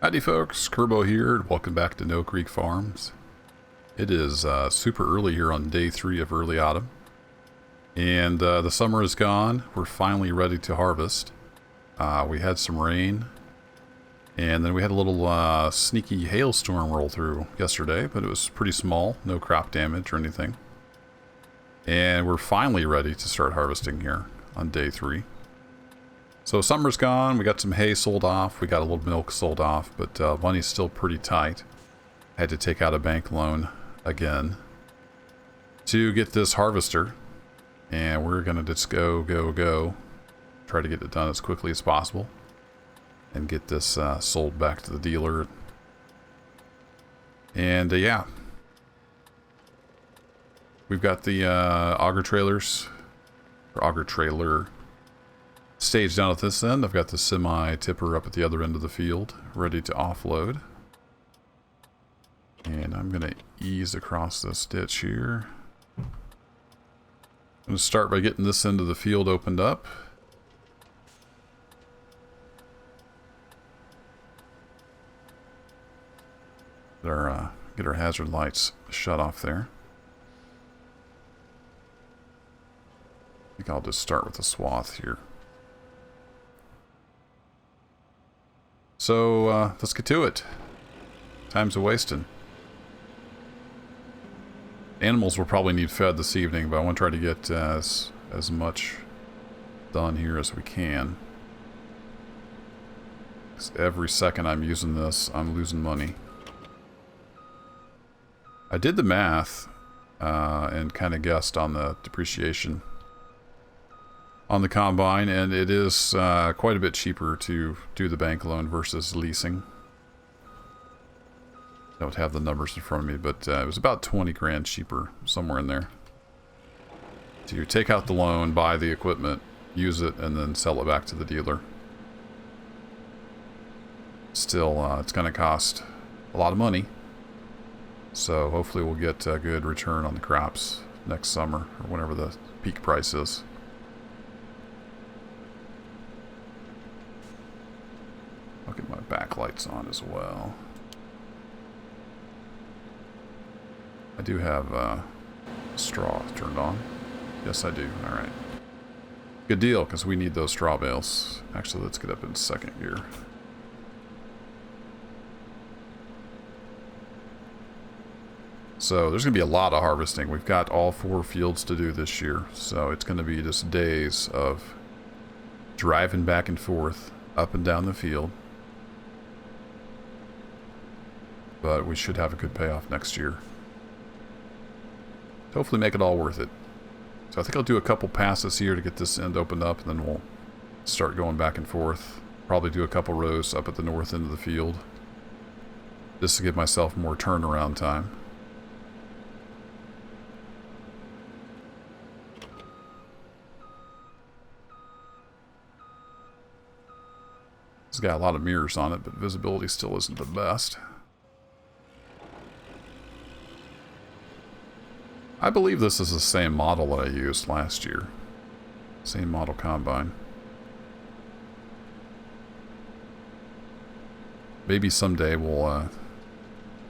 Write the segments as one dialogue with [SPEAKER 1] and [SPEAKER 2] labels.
[SPEAKER 1] Howdy folks, Kerbo here, and welcome back to No Creek Farms. It is super early here on day 3 of early autumn, and the summer is gone. We're finally ready to harvest. We had some rain, and then we had a little sneaky hailstorm roll through yesterday, but it was pretty small, no crop damage or anything. And we're finally ready to start harvesting here on day 3. So summer's gone, we got some hay sold off, we got a little milk sold off, but money's still pretty tight. I had to take out a bank loan again to get this harvester, and we're gonna just go, try to get it done as quickly as possible and get this sold back to the dealer. And yeah, we've got the auger trailer stage down at this end. I've got the semi tipper up at the other end of the field, ready to offload. And I'm going to ease across this ditch here. I'm going to start by getting this end of the field opened up. Get our hazard lights shut off there. I think I'll just start with the swath here. So, let's get to it. Time's a-wasting. Animals will probably need fed this evening, but I want to try to get as much done here as we can. 'Cause every second I'm using this, I'm losing money. I did the math and kind of guessed on the depreciation on the combine, and it is quite a bit cheaper to do the bank loan versus leasing. I don't have the numbers in front of me, but it was about 20 grand cheaper, somewhere in there, to take out the loan, buy the equipment, use it, and then sell it back to the dealer. Still, it's going to cost a lot of money, so hopefully we'll get a good return on the crops next summer, or whenever the peak price is. I'll get my backlights on as well. I do have straw turned on. Yes, I do. Alright. Good deal, because we need those straw bales. Actually, let's get up in second gear. So, there's going to be a lot of harvesting. We've got all 4 fields to do this year. So, it's going to be just days of driving back and forth, up and down the field. But we should have a good payoff next year. Hopefully make it all worth it. So I think I'll do a couple passes here to get this end opened up, and then we'll start going back and forth. Probably do a couple rows up at the north end of the field, just to give myself more turnaround time. It's got a lot of mirrors on it, but visibility still isn't the best. I believe this is the same model that I used last year. Same model combine. Maybe someday we'll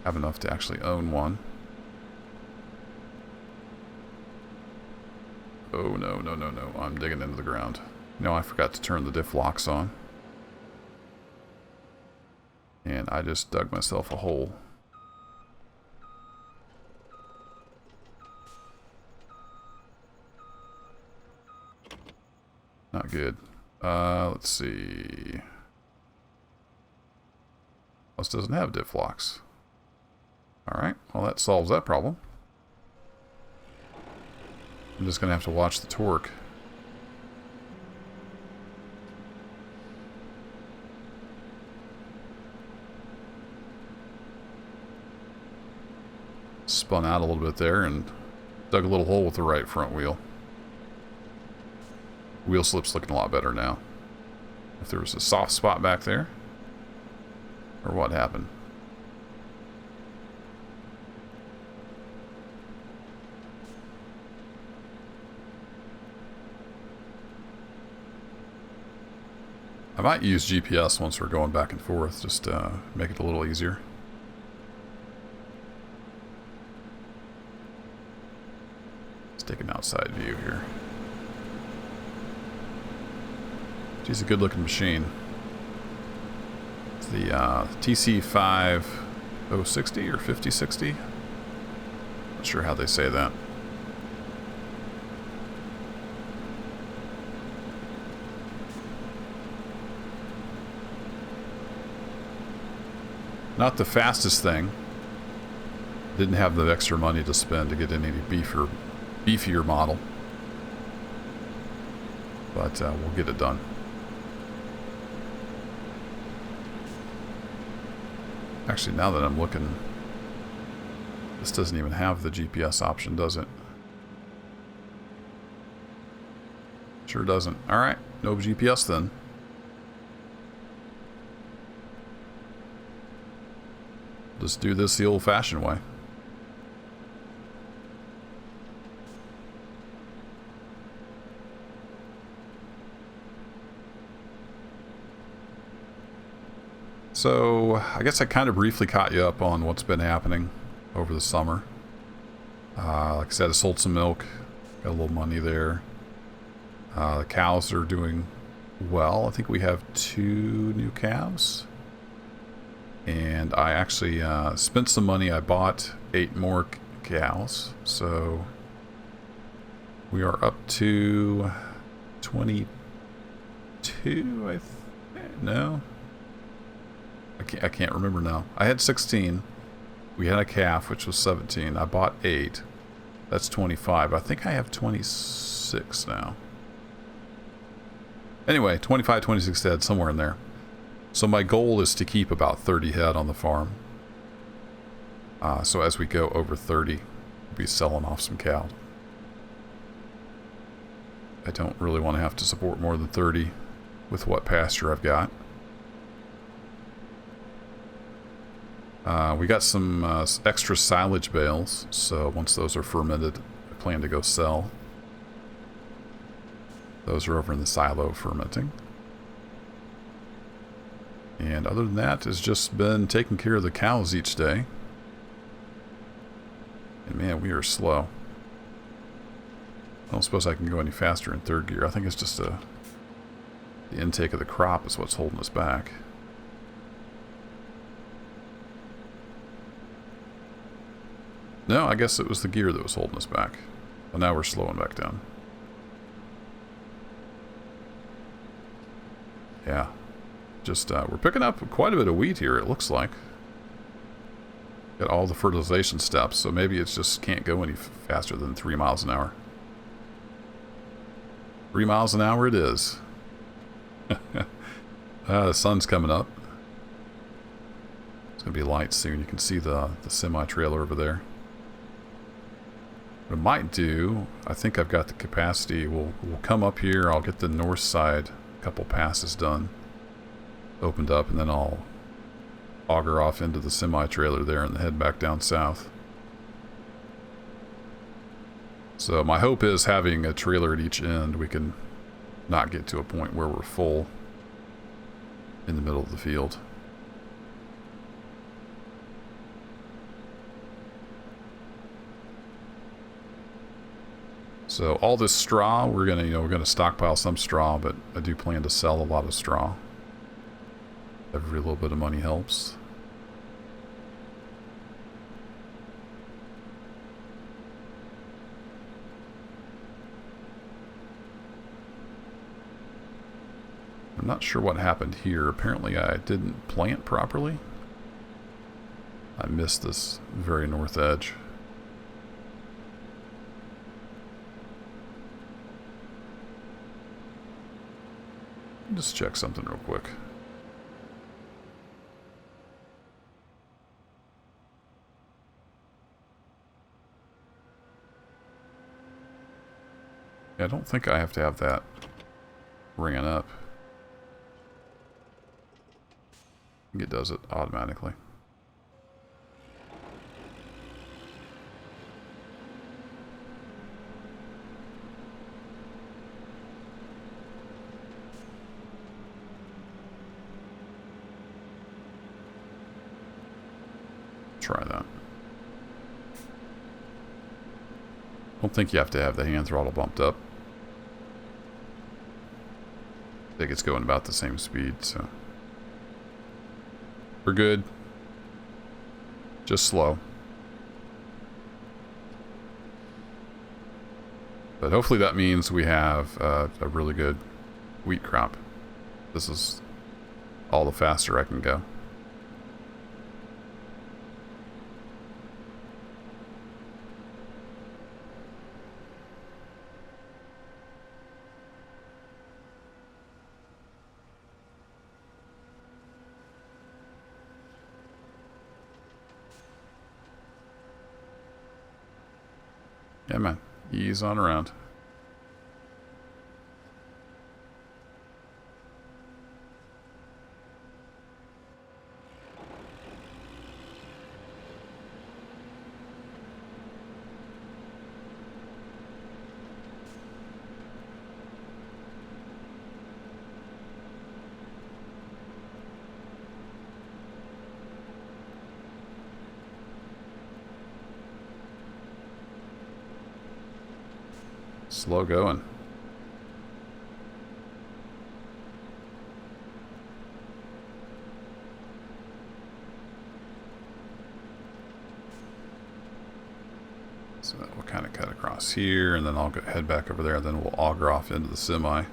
[SPEAKER 1] have enough to actually own one. Oh, no. I'm digging into the ground. No, I forgot to turn the diff locks on. And I just dug myself a hole. Not good. Let's see. This doesn't have diff locks. Alright, well that solves that problem. I'm just going to have to watch the torque. Spun out a little bit there and dug a little hole with the right front wheel. Wheel slip's looking a lot better now. If there was a soft spot back there, or what happened. I might use GPS once we're going back and forth, just to make it a little easier. Let's take an outside view here. She's a good looking machine. It's the TC5060 or 5060. Not sure how they say that. Not the fastest thing. Didn't have the extra money to spend to get any beefier model. But we'll get it done. Actually, now that I'm looking, this doesn't even have the GPS option, does it? Sure doesn't. Alright, no GPS then. Just do this the old-fashioned way. So, I guess I kind of briefly caught you up on what's been happening over the summer. Like I said, I sold some milk, got a little money there. The cows are doing well. I think we have 2 new calves. And I actually spent some money. I bought 8 more cows. So we are up to 22, no? I can't remember now. I had 16. We had a calf, which was 17. I bought 8. That's 25. I think I have 26 now. Anyway, 25, 26 head, somewhere in there. So my goal is to keep about 30 head on the farm. So as we go over 30, we'll be selling off some cow. I don't really want to have to support more than 30 with what pasture I've got. We got some extra silage bales, so once those are fermented, I plan to go sell. Those are over in the silo fermenting. And other than that, it's just been taking care of the cows each day. And man, we are slow. I don't suppose I can go any faster in 3rd gear. I think it's just the intake of the crop is what's holding us back. No, I guess it was the gear that was holding us back. But now we're slowing back down. Yeah. Just, we're picking up quite a bit of wheat here, it looks like. Got all the fertilization steps, so maybe it just can't go any faster than 3 miles an hour. 3 miles an hour it is. The sun's coming up. It's going to be light soon. You can see the semi-trailer over there. What I might do, I think I've got the capacity. We'll come up here. I'll get the north side, a couple passes done, opened up, and then I'll auger off into the semi-trailer there and head back down south. So my hope is having a trailer at each end, we can not get to a point where we're full in the middle of the field. So all this straw, we're gonna stockpile some straw, but I do plan to sell a lot of straw. Every little bit of money helps. I'm not sure what happened here. Apparently I didn't plant properly. I missed this very north edge. Just check something real quick. I don't think I have to have that ringing up. I think it does it automatically. try that. Don't think you have to have the hand throttle bumped up. I think it's going about the same speed, so we're good. Just slow. But hopefully that means we have a really good wheat crop. This is all the faster I can go. Yeah, man. Ease on around. Slow going. So we'll kind of cut across here, and then I'll head back over there, and then we'll auger off into the semi.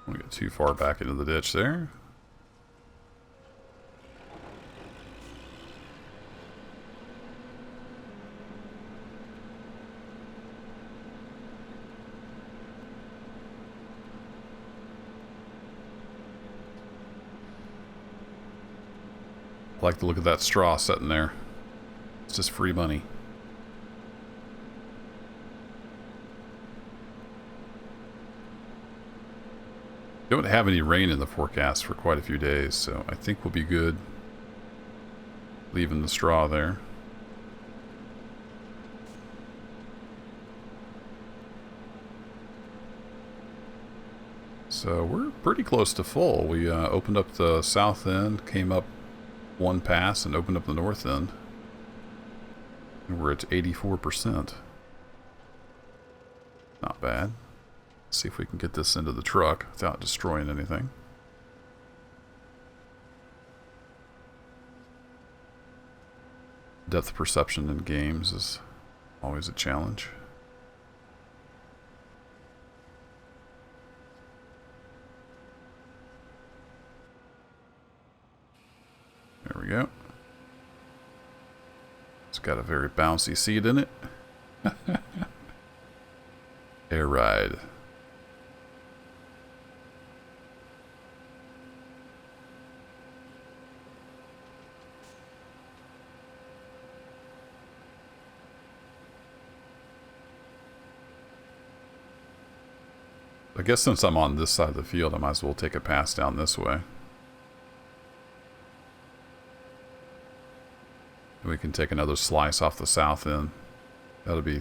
[SPEAKER 1] Don't get too far back into the ditch there. I like the look of that straw sitting there. It's just free money. Don't have any rain in the forecast for quite a few days, so I think we'll be good leaving the straw there. So we're pretty close to full. We opened up the south end, came up one pass, and opened up the north end. And we're at 84%. Not bad. See if we can get this into the truck without destroying anything. Depth perception in games is always a challenge. There we go. It's got a very bouncy seat in it. Air ride. I guess since I'm on this side of the field, I might as well take a pass down this way. And we can take another slice off the south end. That'll be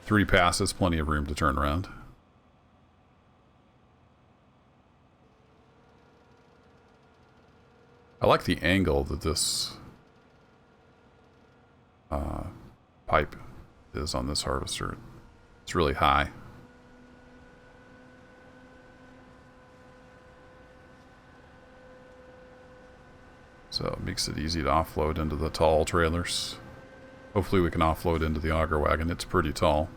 [SPEAKER 1] 3 passes, plenty of room to turn around. I like the angle that this pipe is on this harvester. It's really high. So it makes it easy to offload into the tall trailers. Hopefully we can offload into the auger wagon. It's pretty tall.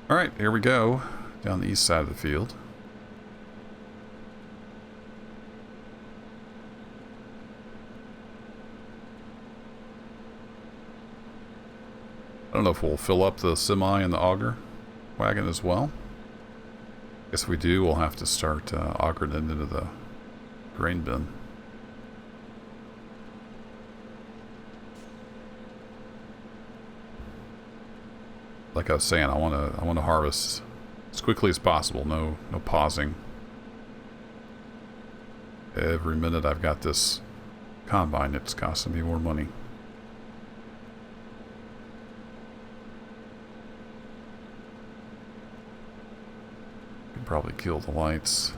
[SPEAKER 1] All right, here we go, down the east side of the field. don't know if we'll fill up the semi and the auger wagon as well. Guess if we do, we'll have to start augering it into the grain bin. Like I was saying, I want to harvest as quickly as possible. No pausing. Every minute I've got this combine, it's costing me more money. Could probably kill the lights.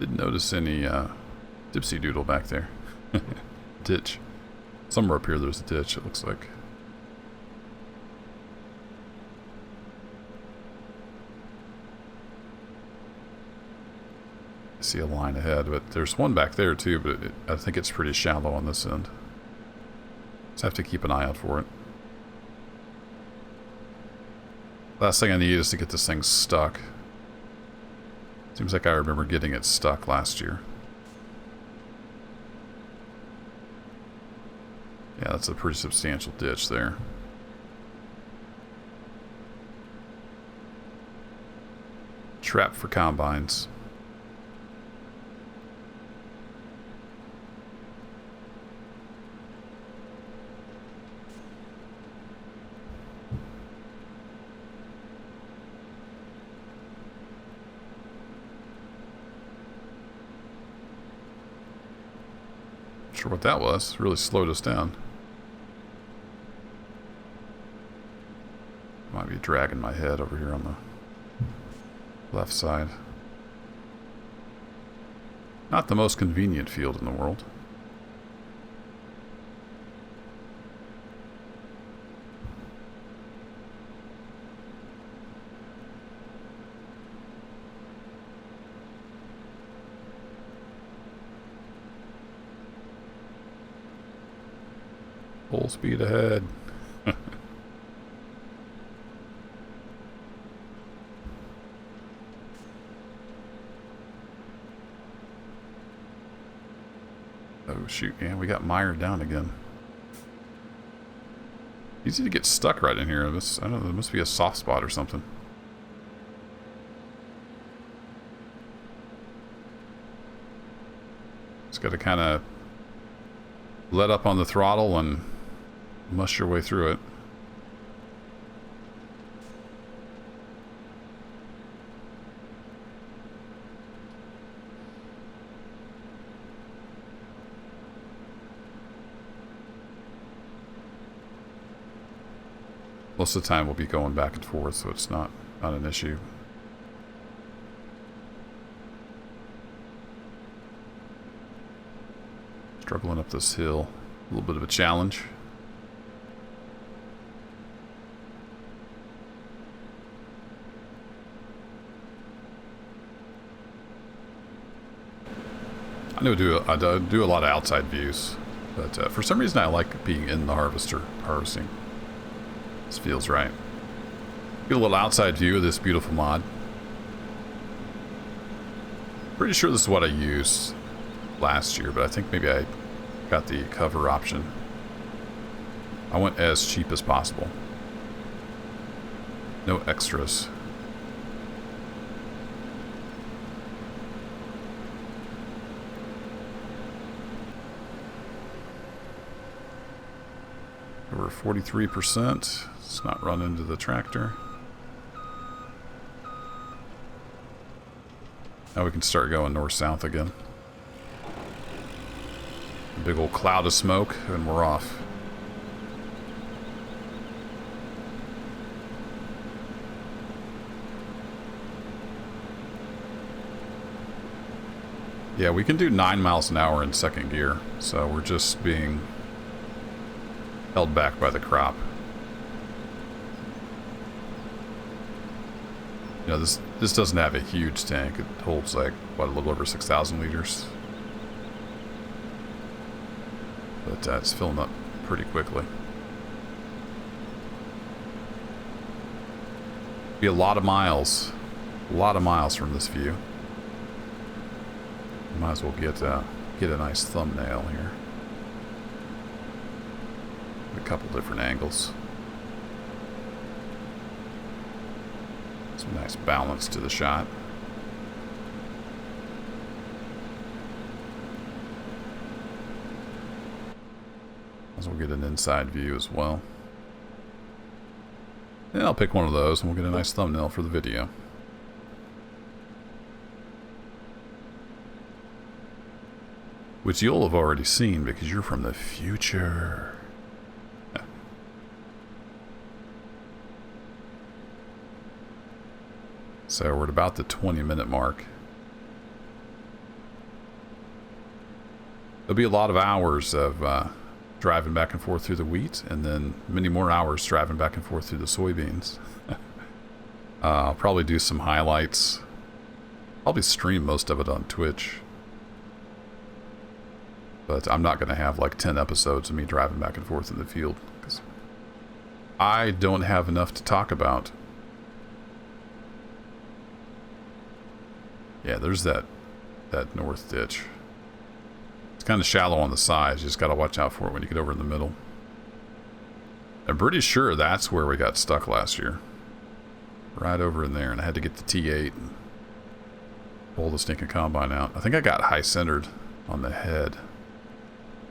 [SPEAKER 1] Didn't notice any dipsy doodle back there. Ditch. Somewhere up here there's a ditch, it looks like. I see a line ahead, but there's one back there too, but I think it's pretty shallow on this end. Just have to keep an eye out for it. Last thing I need is to get this thing stuck. Seems like I remember getting it stuck last year. Yeah, that's a pretty substantial ditch there. Trap for combines. Sure what that was. Really slowed us down. Might be dragging my head over here on the left side. Not the most convenient field in the world. Full speed ahead. Oh shoot, yeah, we got mired down again. Easy to get stuck right in here. I don't know, there must be a soft spot or something. Just gotta kind of let up on the throttle and mush your way through it. Most of the time we'll be going back and forth, so it's not an issue. Struggling up this hill. A little bit of a challenge. I do a lot of outside views, but for some reason I like being in the harvester harvesting. This feels right. Get a little outside view of this beautiful mod. Pretty sure this is what I used last year, but I think maybe I got the cover option. I went as cheap as possible. No extras. Over 43%. Let's not run into the tractor. Now we can start going north-south again. A big old cloud of smoke, and we're off. Yeah, we can do 9 miles an hour in second gear, so we're just being held back by the crop. You know, this doesn't have a huge tank. It holds like, what, a little over 6,000 liters. But it's filling up pretty quickly. Be a lot of miles from this view. Might as well get a nice thumbnail here. A couple different angles. Some nice balance to the shot. Might as well get an inside view as well. And I'll pick one of those and we'll get a nice thumbnail for the video. Which you'll have already seen because you're from the future. So we're at about the 20-minute mark. There'll be a lot of hours of driving back and forth through the wheat, and then many more hours driving back and forth through the soybeans. I'll probably do some highlights. Probably stream most of it on Twitch. But I'm not going to have like 10 episodes of me driving back and forth in the field, because I don't have enough to talk about. Yeah, there's that north ditch. It's kind of shallow on the sides. You just got to watch out for it when you get over in the middle. I'm pretty sure that's where we got stuck last year. Right over in there, and I had to get the T8 and pull the stinking combine out. I think I got high centered on the head.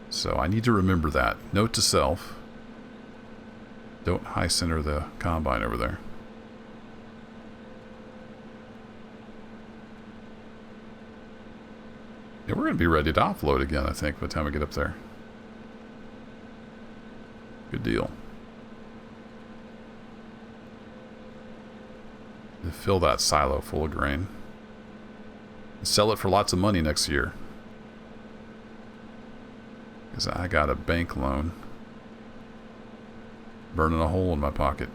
[SPEAKER 1] So I need to remember that. Note to self. Don't high center the combine over there. Yeah, we're going to be ready to offload again, I think, by the time we get up there. Good deal. To fill that silo full of grain. And sell it for lots of money next year. Because I got a bank loan. Burning a hole in my pocket.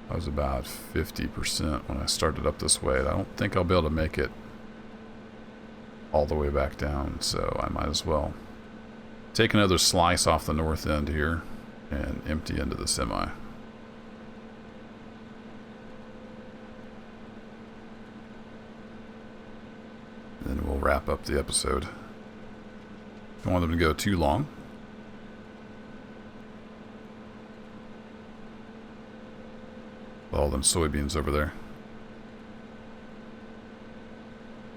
[SPEAKER 1] I was about 50% when I started up this way. I don't think I'll be able to make it all the way back down, so I might as well take another slice off the north end here and empty into the semi. Then we'll wrap up the episode. Don't want them to go too long. All them soybeans over there.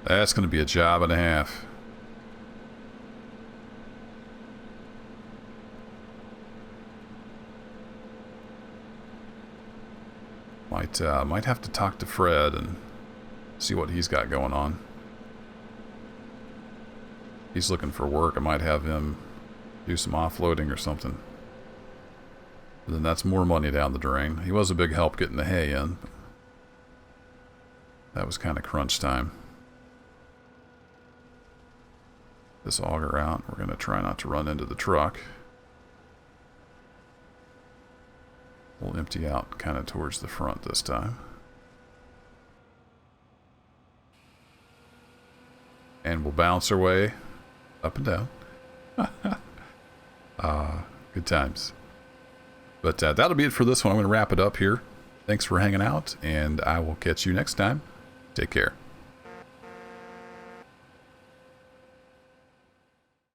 [SPEAKER 1] That's going to be a job and a half. Might have to talk to Fred and see what he's got going on. He's looking for work. I might have him do some offloading or something. Then that's more money down the drain. He was a big help getting the hay in. That was kind of crunch time. This auger out. We're going to try not to run into the truck. We'll empty out kind of towards the front this time. And we'll bounce our way up and down. Good times. But that'll be it for this one. I'm going to wrap it up here. Thanks for hanging out, and I will catch you next time. Take care.